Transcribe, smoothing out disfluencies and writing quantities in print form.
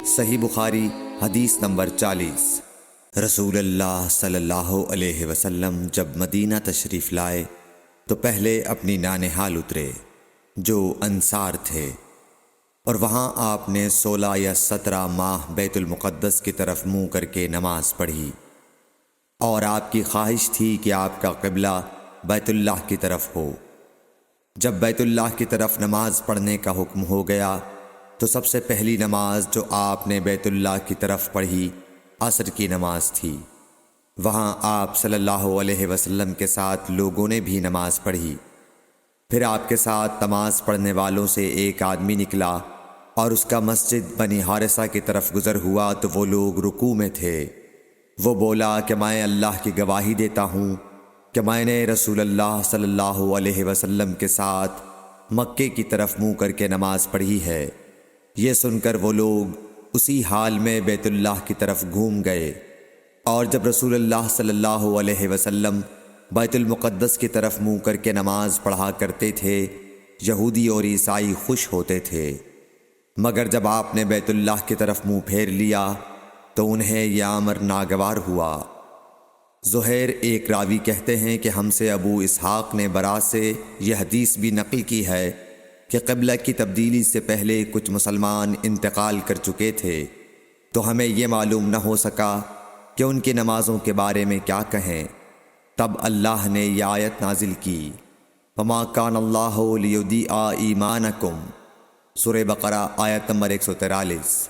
صحیح بخاری حدیث نمبر 40۔ رسول اللہ صلی اللہ علیہ وسلم جب مدینہ تشریف لائے تو پہلے اپنی نانہال اترے جو انصار تھے، اور وہاں آپ نے 16 یا 17 ماہ بیت المقدس کی طرف منہ کر کے نماز پڑھی، اور آپ کی خواہش تھی کہ آپ کا قبلہ بیت اللہ کی طرف ہو۔ جب بیت اللہ کی طرف نماز پڑھنے کا حکم ہو گیا تو سب سے پہلی نماز جو آپ نے بیت اللہ کی طرف پڑھی عصر کی نماز تھی۔ وہاں آپ صلی اللہ علیہ وسلم کے ساتھ لوگوں نے بھی نماز پڑھی۔ پھر آپ کے ساتھ نماز پڑھنے والوں سے ایک آدمی نکلا اور اس کا مسجد بنی حارثہ کی طرف گزر ہوا تو وہ لوگ رکوع میں تھے۔ وہ بولا کہ میں اللہ کی گواہی دیتا ہوں کہ میں نے رسول اللہ صلی اللہ علیہ وسلم کے ساتھ مکے کی طرف منہ کر کے نماز پڑھی ہے۔ یہ سن کر وہ لوگ اسی حال میں بیت اللہ کی طرف گھوم گئے، اور جب رسول اللہ صلی اللہ علیہ وسلم بیت المقدس کی طرف منہ کر کے نماز پڑھا کرتے تھے، یہودی اور عیسائی خوش ہوتے تھے، مگر جب آپ نے بیت اللہ کی طرف منہ پھیر لیا تو انہیں یہ امر ناگوار ہوا۔ زہیر ایک راوی کہتے ہیں کہ ہم سے ابو اسحاق نے برا سے یہ حدیث بھی نقل کی ہے کہ قبلہ کی تبدیلی سے پہلے کچھ مسلمان انتقال کر چکے تھے، تو ہمیں یہ معلوم نہ ہو سکا کہ ان کی نمازوں کے بارے میں کیا کہیں۔ تب اللہ نے یہ آیت نازل کی، وَمَا كَانَ اللَّهُ لِيُضِيعَ إِيمَانَكُمْ، سورہ بقرہ آیت نمبر 143۔